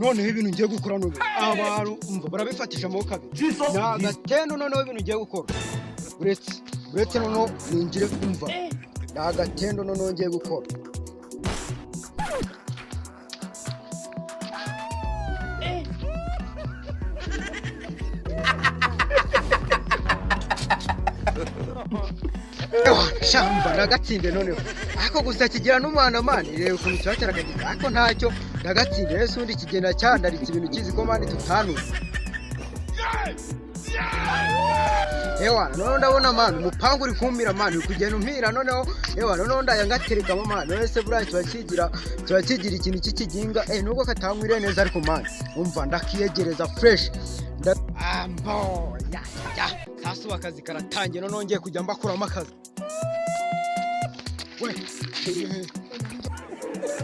noneho ibintu ngiye gukora none abantu umva barabifatisha amaboko abiri nagatendo noneho ibintu ngiye gukora uretse noneho ningire kumva nagatendo noneho ngiye gukora shamba ndagatsinde noneho ako gusa kigira n'umwana mani rero ukuntu cyatera kagize ako ntacyo ndagatsinde rero undi kigenda cyandaritse ibintu kizi ko mani tutanu ewa none ndabona mani umupangu uri kumira mani uri kugenda umpira noneho ewa none ndayangaterekamo mani none se buriya kiba kigira ikintu cy'ikiginga nubwo katangwire neza ariko mani umva ndakiyegereza fresh ambo ya sasa akazi karatangiye none ngiye kujya mbakuramo akazi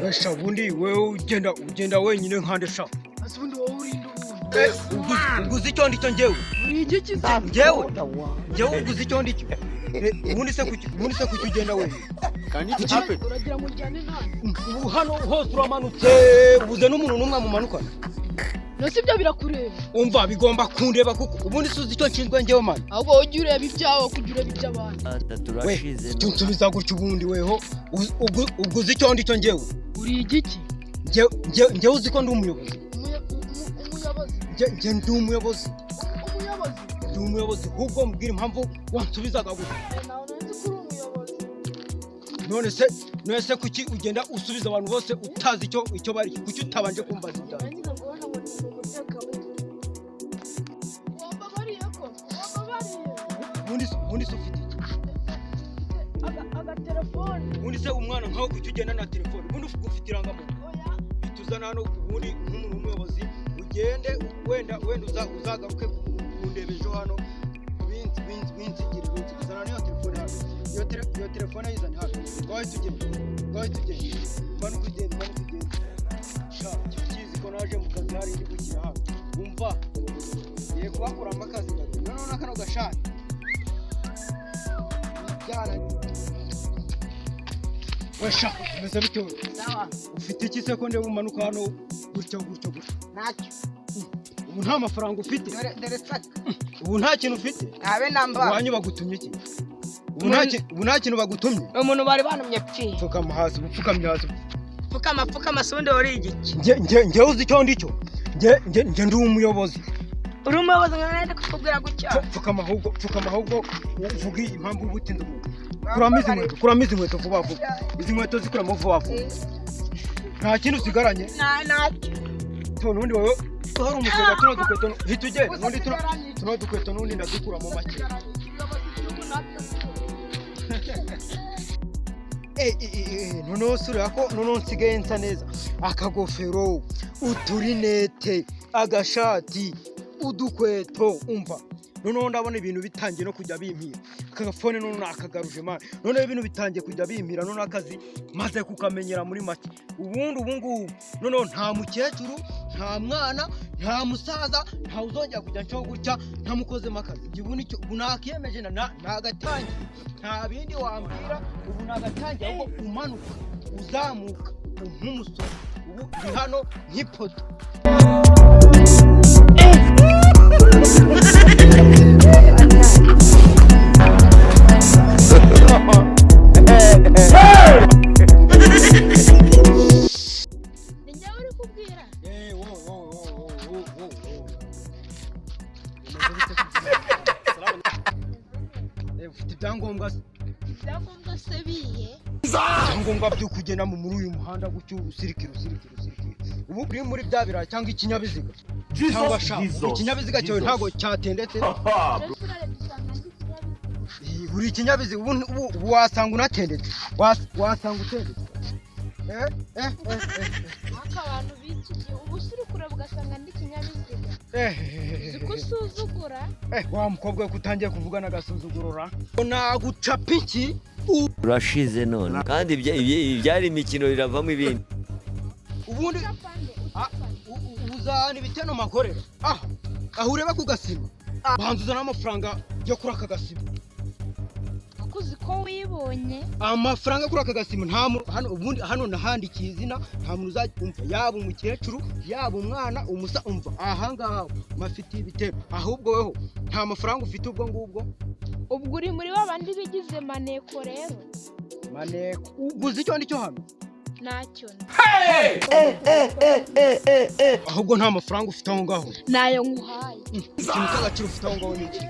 we sha bundi wewe ugenda wenyine nkande sha asubundi wowe urinda uguzi cyo ndicyo ngewe uri igiki ngewe uguzi cyo ndicyo ubundi se kuki ugenda wenyine kandi uragira mu njyane nta hano hose uramanutse ubuze n'umuntu numwe mumanuka Nose ibyo birakureba. Umva bigomba kundeba kuko ubundi suzi icyo nshinzwe ngewe man. Ahubwo ujye ureba ibyawe kugira iby'abandi. Turashize. Tunsubiza gutyo ubundi weho uguze icyo ndicyo ngewe. Uri igiki? Ngewe uzi ko ndi umuyobozi. Umuyobozi. Ndi umuyobozi. Ndi umuyobozi ahubwo mbwira impamvu wansubizaga gutyo. None se kuki ugenda usubiza abantu bose utazi icyo bari kuki utabanje kumbaza ibyawe. Ubundi se ufite iki? Telefone. Ubundi se umwana nkaho kuki ugenda na telefone? Ubundi ufite irangamuntu? Oya. Bituzana hano ubundi nk'umuntu w'umuyobozi ugende wenda uzagaruke kundebejo hano binzigirira uzana niyo telefone hano. Iyo telefone yizana hano. Twaye tugende. Manu kugenda. Sha kizi ko naje mu kazi hari ndi gukira hano. Umva. Ye kubakura amakazi gato. None nakano gashani. Washa meze bityo sawa ufite iki se ko ndeba umanuka hano gutyo ntacyo ubu nta mafaranga ufite dore saka ubu nta kintu ufite abe namba wanyu bagutumye iki ubu nta kintu bagutumye umuntu bari banumye pfi pfukama hasi upfukamye hasi pfukama sonde ori igiki nge uzi icyo ndicyo nge ndi umuyobozi uri umuyobozi ngana kukubwira gutya pfukama ahubwo uvuga impamvu ubutinze umuntu kuramizi inkweto vuba izi nkweto zikuramo vuba nta kintu usigaranye ntacyo n'ubundi wowe hari umusega tuno dukweto hita ugenda n'undi tuno dukweto n'undi ndadukuramo make noneho surira ko noneho nsigaye nsa neza akagofero uturinete agashati udukweto umva noneho ndabona ibintu bitangiye no kujya bimpira akagafone none nakagaruje man noneho ibintu bitangiye kujya bimpira none akazi maze kukamenyera muri make ubungu noneho nta mukecuru nta mwana nta musaza nta uzongera kujya ncaho gutya nta mukozemo akazi ubu nicyo ubu nakiyemeje nagatangiye nta bindi wambwira ubu nagatangiye ahubwo umanuka uzamuka nk'umusore ubu ndi hano nk'ipoto ibyangombwa se biye ibyangombwa byo kugenda muri uyu muhanda gutyo usirikira ubu uri muri bya bira cyangwa ikinyabiziga cyangwa sha ikinyabiziga cyawe ntago cyatendetse buri ikinyabiziga ubu wasanga unatendetse wasanga utendetse abantu biki ubu surikura bugasanga ndi kinyabiziga zikusuzugura wa mukobwa we kutangiye kuvugana agasuzugurura nagucapa iki urashize none kandi ibyari imikino biravamo ibindi ubundi uzana ibiteno makorera aho ureba ku gasima banzuza n'amafaranga yo kuri aka gasima akuzi ko uyibonye amafaranga kuri aka gasimu hano ubundi hano nahandikiye izina nta muntu uzumva yaba umukecuru yaba umwana umusa umva ahangaha mafitiye ibitero ahubwo weho nta mafaranga ufite ubwo ngubwo uri muri babandi bigize maneko rero maneko uguze icyo ndicyo hano ntacyo ahubwo nta mafaranga ufite aho ngaho nayo nguhaye ikintu cy'agaciro ufite aho ngaho ni iki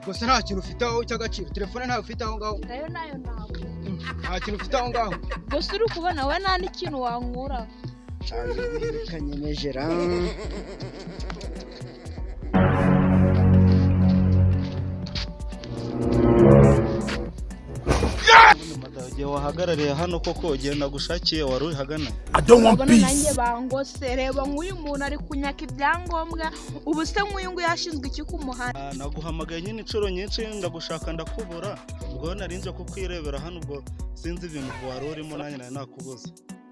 gusa nta kintu ufite aho cy'agaciro telefone ntayo ufite aho ngaho nayo ntabwo nta kintu ufite aho ngaho gusa uri kubona we nta n'ikintu wankura kanyenyejera igihe wahagarariye hano koko ugiye nagushakiye wari uri hagana nanjye bangose reba nk'uyu muntu ari kunyaka ibyangombwa ubu se nk'uyu nguyu yashinzwe iki ku muhanda naguhamagaye nyine inshuro nyinshi ndagushaka ndakubura ubwo narinje kukwirebera hano ubwo sinzi ibintu wari urimo nanjye nari nakubuze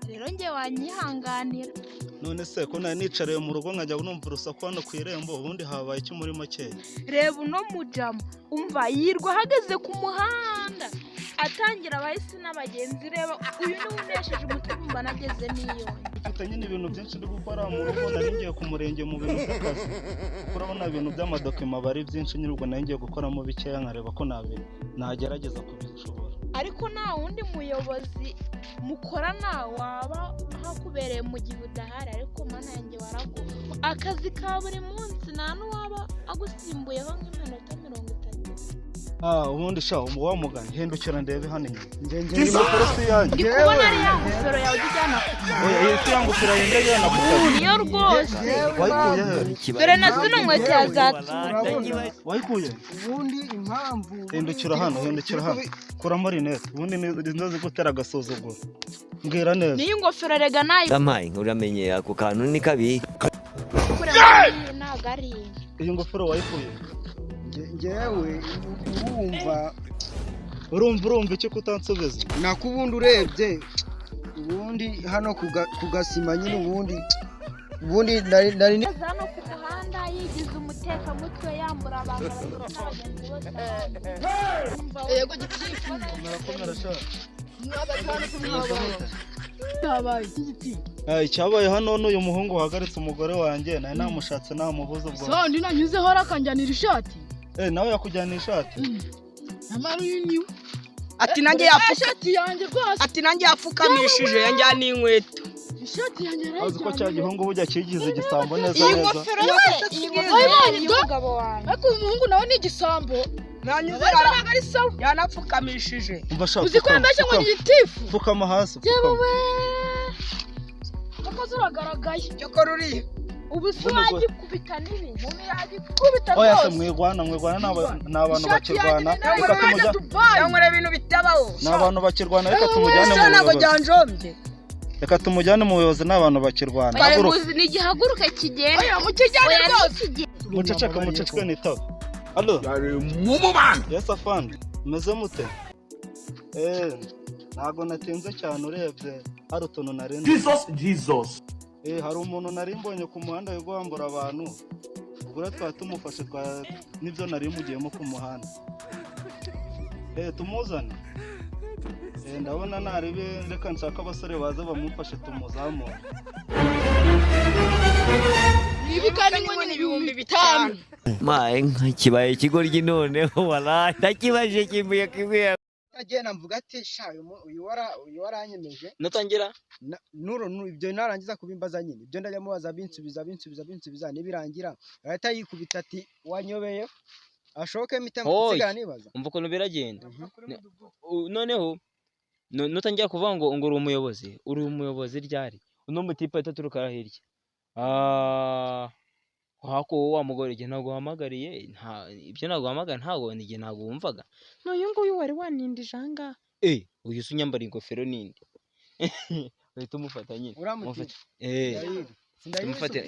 rero njye wanyihanganira none se ko nari nicariye mu rugo nkajya numva urusaku hano ku irembo ubundi habaye iki muri make reba uno mujama umva yirwa ahagaze ku muhanda atangira abahisi n'abagenzi reba uyu niwe unesheje umutima mba nageze n'iyo mfite nyine ibintu byinshi ndi gukora mu rugo nari ngiye ku murenge mu bintu by'akazi urabona ibintu by'amadokima bari byinshi nyine ubwo nari ngiye gukoramo bikeya nkareba ko nagerageza kubishobora ariko nta wundi muyobozi mukorana waba hakubereye mu gihe udahari ariko mana yanjye warago akazi ka buri munsi nta n'uwaba agusimbuyeho nk'iminota 30 ubundi sha wamuganye hindukira ndebe hano inyuma ngenge porose yanjye ndi kubona ari ya ngofero yawe ujyana oya isi yangufira yendege na kukazi niyo rwose wayikuye he dore na zino nkweto yazatura wayikuye ubundi impamvu hindukira hano kuramo rinete ubundi ndoze gutera agasuzuguro mbwira neza niyo ngofero rega nayo Gamaye uramenye ako kantu ni kabi ntabwo ari iyi ngofero wayikuye ngewe urumva iki kutansubiza nakubundi urebye ubundi hano ku gasima nyine ubundi nari hano ku muhanda yigize umutekamutwe yambura abantu n'abagenzi bose yego gitifu murakomera sha icyabaye hano n'uyu muhungu wahagaritse umugore wanjye nari namushatse namubuze ubwo sondi nanyuzeho arakanjyanira ishati nawe yakujyana ishati amaruyu ati nanjye ishati yanjye rwose ati nanjye yapfukamishije yanjyana inkweto ishati yanjye azi ko cya gihungu bujya kigize igisambo neza iyi neza ngofero y'umugabo wanjye ariko uyu muhungu nawe ni igisambo nanyuze ari sawa yanapfukamishije uzi ko yambeshye ngo gitifu pfukama hasi yewe kuko zuragaragaye cyoko ruri ubu se wagikubita n'ibintu yagikubita oya se rwose mwigwana ni abantu bakirwana reka tumujyane cyangwa ibintu bitabaho ni abantu bakirwana reka tumujyane mu buyobozi reka tumujyane mu buyobozi n'abantu bakirwana ni igihaguruke kigenda oya mukijyane rwose muceceke nitaba allo yes afande meze mute ntago natinze cyane urebye hari utuntu narinze Jesus hari umuntu nari mbonye ku muhanda yo guhambura abantu ubwo twari tumufashe n'ibyo nari mugiyemo ku muhanda tumuzane ndabona naribe reka nshaka abasore baza bamufashe tumuzamure ibikani ngo ni 5,000 maye kibaye ikigoryi noneho wala ndakibaje kimbuye agenda mvuga ati sha uyu waranyemeje natangira ibyo narangiza kubimbaza nyine ibyo ndajya mubaza binsubiza nibirangira ahita yikubita ati wanyobeye ashoke misigara nibaza umva ukuntu biragenda noneho nutangira kuvuga ngo uri umuyobozi ryari uno mutipe ataturuka hirya hako wa mugore igihe naguhamagariye ibyo naguhamagara ntago nige nagumvaga n'uyu nguyu wari wanindije ahangaha uyu se unyambara ingofero ninde uhita umufata nyine uramutse umufata